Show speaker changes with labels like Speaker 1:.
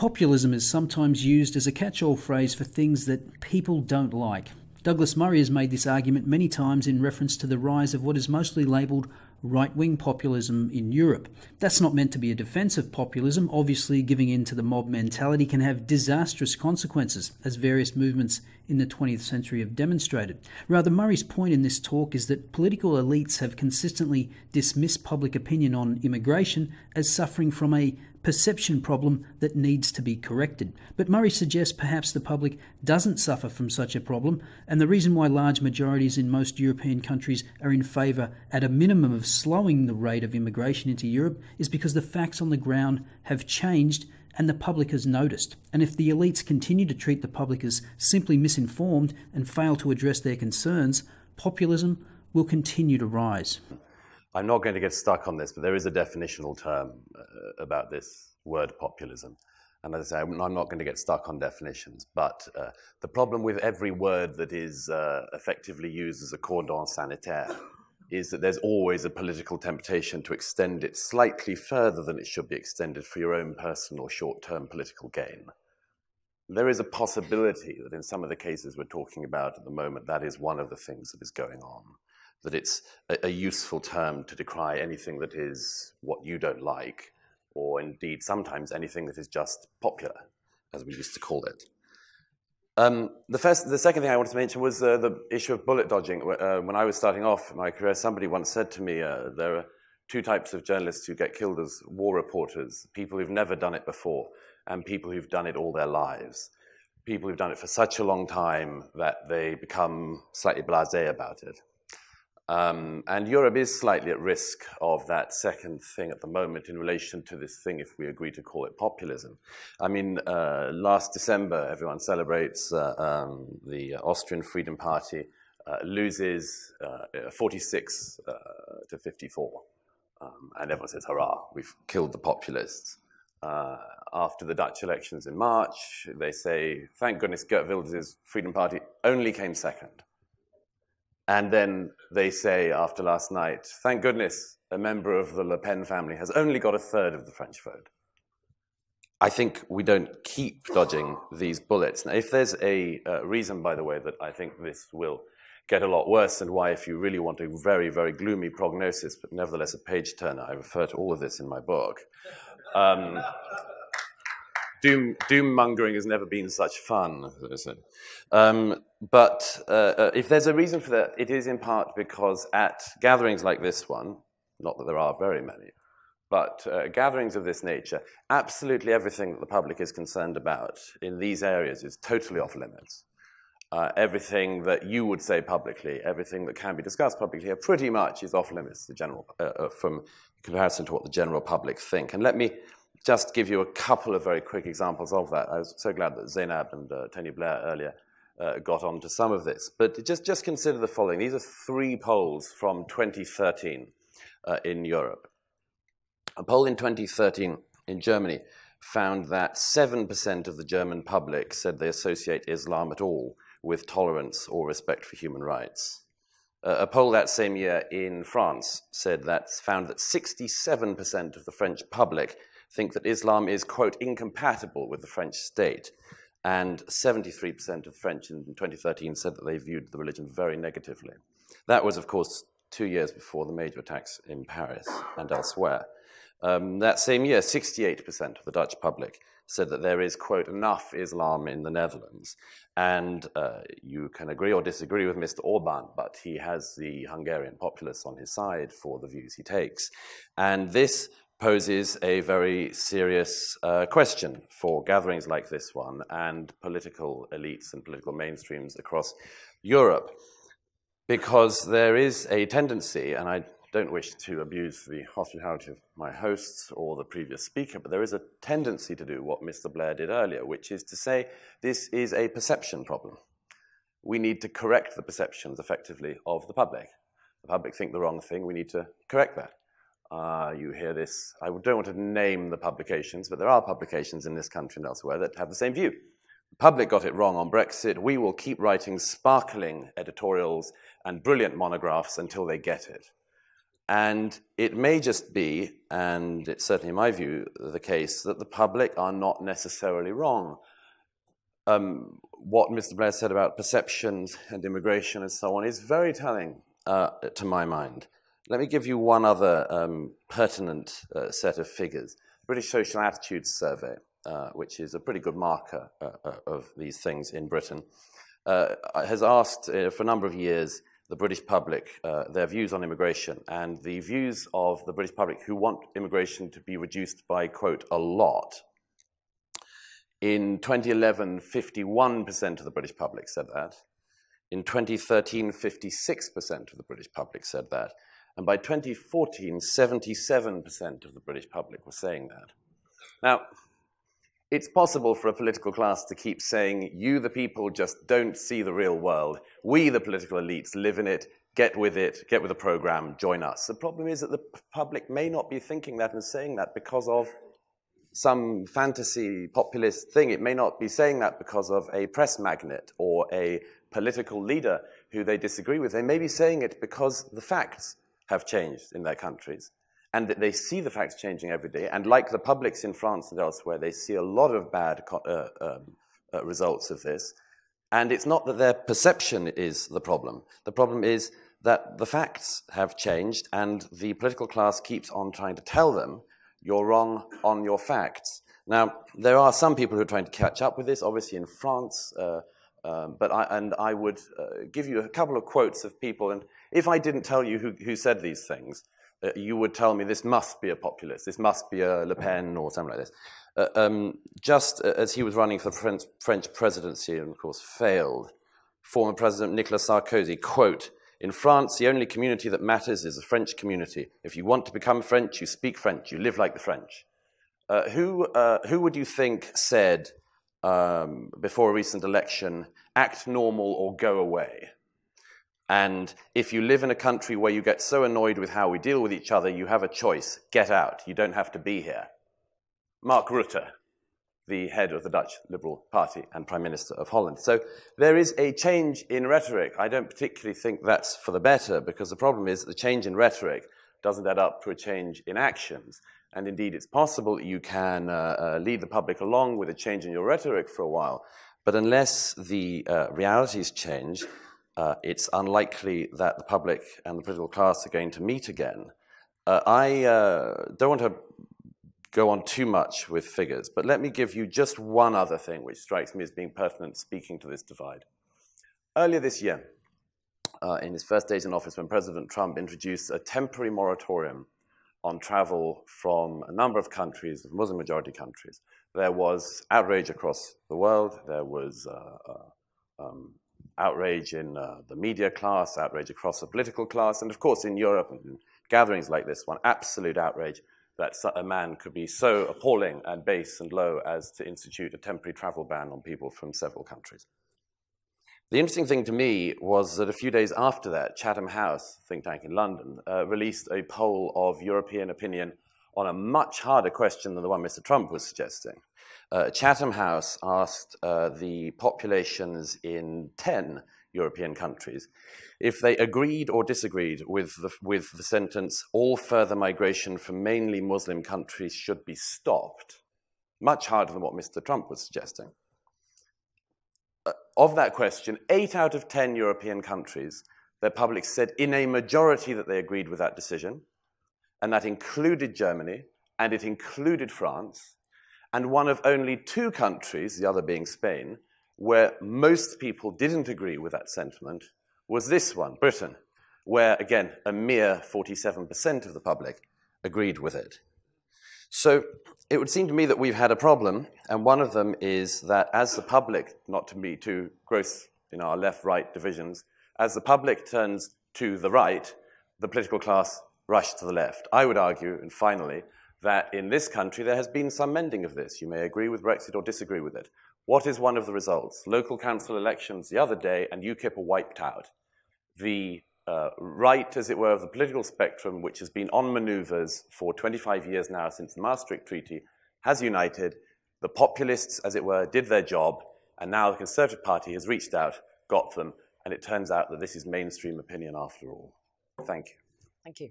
Speaker 1: Populism is sometimes used as a catch-all phrase for things that people don't like. Douglas Murray has made this argument many times in reference to the rise of what is mostly labelled right-wing populism in Europe. That's not meant to be a defence of populism. Obviously, giving in to the mob mentality can have disastrous consequences, as various movements in the 20th century have demonstrated. Rather, Murray's point in this talk is that political elites have consistently dismissed public opinion on immigration as suffering from a perception problem that needs to be corrected. But Murray suggests perhaps the public doesn't suffer from such a problem, and the reason why large majorities in most European countries are in favour, at a minimum, of slowing the rate of immigration into Europe is because the facts on the ground have changed and the public has noticed. And if the elites continue to treat the public as simply misinformed and fail to address their concerns, populism will continue to rise.
Speaker 2: I'm not going to get stuck on this, but there is a definitional term about this word populism. And as I say, I'm not going to get stuck on definitions. But the problem with every word that is effectively used as a cordon sanitaire is that there's always a political temptation to extend it slightly further than it should be extended for your own personal short-term political gain. There is a possibility that in some of the cases we're talking about at the moment, that is one of the things that is going on. That it's a useful term to decry anything that is what you don't like, or indeed sometimes anything that is just popular, as we used to call it. The second thing I wanted to mention was the issue of bullet dodging. When I was starting off my career, somebody once said to me, there are two types of journalists who get killed as war reporters: people who've never done it before, and people who've done it all their lives. People who've done it for such a long time that they become slightly blasé about it. And Europe is slightly at risk of that second thing at the moment in relation to this thing, if we agree to call it populism. I mean, last December, everyone celebrates the Austrian Freedom Party loses 46 to 54. And everyone says, hurrah, we've killed the populists. After the Dutch elections in March, they say, thank goodness Geert Wilders' Freedom Party only came second. And then they say, after last night, thank goodness a member of the Le Pen family has only got a third of the French vote. I think we don't keep dodging these bullets. Now, if there's a reason, by the way, that I think this will get a lot worse, and why, if you really want a very, very gloomy prognosis, but nevertheless a page-turner, I refer to all of this in my book. Doom-mongering has never been such fun, as I said. But if there's a reason for that, it is in part because at gatherings like this one, not that there are very many, but gatherings of this nature, absolutely everything that the public is concerned about in these areas is totally off limits. Everything that you would say publicly, everything that can be discussed publicly here, pretty much is off limits from comparison to what the general public think. And let me just give you a couple of very quick examples of that. I was so glad that Zainab and Tony Blair earlier got on to some of this. But just consider the following. These are 3 polls from 2013 in Europe. A poll in 2013 in Germany found that 7% of the German public said they associate Islam at all with tolerance or respect for human rights. A poll that same year in France found that 67% of the French public think that Islam is, quote, incompatible with the French state. And 73% of French in 2013 said that they viewed the religion very negatively. That was, of course, 2 years before the major attacks in Paris and elsewhere. That same year, 68% of the Dutch public said that there is, quote, enough Islam in the Netherlands. And you can agree or disagree with Mr. Orban, but he has the Hungarian populace on his side for the views he takes. And this poses a very serious question for gatherings like this one and political elites and political mainstreams across Europe, because there is a tendency, and I don't wish to abuse the hospitality of my hosts or the previous speaker, but there is a tendency to do what Mr. Blair did earlier, which is to say this is a perception problem. We need to correct the perceptions, effectively, of the public. The public think the wrong thing, we need to correct that. You hear this, I don't want to name the publications, but there are publications in this country and elsewhere that have the same view. The public got it wrong on Brexit. We will keep writing sparkling editorials and brilliant monographs until they get it. And it may just be, and it's certainly in my view, the case that the public are not necessarily wrong. What Mr. Blair said about perceptions and immigration and so on is very telling to my mind. Let me give you one other pertinent set of figures. British Social Attitudes Survey, which is a pretty good marker of these things in Britain, has asked for a number of years the British public their views on immigration, and the views of the British public who want immigration to be reduced by, quote, a lot. In 2011, 51% of the British public said that. In 2013, 56% of the British public said that. And by 2014, 77% of the British public were saying that. Now, it's possible for a political class to keep saying, you, the people, just don't see the real world. We, the political elites, live in it, get with the program, join us. The problem is that the public may not be thinking that and saying that because of some fantasy populist thing. It may not be saying that because of a press magnate or a political leader who they disagree with. They may be saying it because the facts have changed in their countries, and that they see the facts changing every day. And like the publics in France and elsewhere, they see a lot of bad results of this. And it's not that their perception is the problem. The problem is that the facts have changed, and the political class keeps on trying to tell them, you're wrong on your facts. Now, there are some people who are trying to catch up with this, obviously in France, but I would give you a couple of quotes of people, and if I didn't tell you who said these things, you would tell me this must be a populist, this must be a Le Pen or something like this. Just as he was running for the French presidency and, of course, failed, former President Nicolas Sarkozy, quote, "In France, the only community that matters is the French community. If you want to become French, you speak French, you live like the French." Who would you think said before a recent election, act normal or go away? And if you live in a country where you get so annoyed with how we deal with each other, you have a choice. Get out. You don't have to be here. Mark Rutte, the head of the Dutch Liberal Party and Prime Minister of Holland. So there is a change in rhetoric. I don't particularly think that's for the better, because the problem is that the change in rhetoric doesn't add up to a change in actions. And indeed, it's possible that you can lead the public along with a change in your rhetoric for a while. But unless the realities change, it's unlikely that the public and the political class are going to meet again. I don't want to go on too much with figures, but let me give you just one other thing which strikes me as being pertinent speaking to this divide. Earlier this year, in his first days in office, when President Trump introduced a temporary moratorium on travel from a number of countries, Muslim-majority countries, there was outrage across the world. There was outrage in the media class, outrage across the political class, and of course in Europe, in gatherings like this one, absolute outrage that a man could be so appalling and base and low as to institute a temporary travel ban on people from several countries. The interesting thing to me was that a few days after that, Chatham House, think tank in London, released a poll of European opinion on a much harder question than the one Mr. Trump was suggesting. Chatham House asked the populations in 10 European countries if they agreed or disagreed with the sentence, all further migration from mainly Muslim countries should be stopped. Much harder than what Mr. Trump was suggesting. Of that question, 8 out of 10 European countries, their public said in a majority that they agreed with that decision, and that included Germany, and it included France, and one of only 2 countries, the other being Spain, where most people didn't agree with that sentiment, was this one, Britain, where, again, a mere 47% of the public agreed with it. So it would seem to me that we've had a problem, and one of them is that as the public, not to be too gross in our left-right divisions, as the public turns to the right, the political class rush to the left. I would argue, and finally, that in this country there has been some mending of this. You may agree with Brexit or disagree with it. What is one of the results? Local council elections the other day, and UKIP are wiped out. The right, as it were, of the political spectrum, which has been on maneuvers for 25 years now since the Maastricht Treaty, has united. The populists, as it were, did their job, and now the Conservative Party has reached out, got them, and it turns out that this is mainstream opinion after all. Thank you.
Speaker 3: Thank you.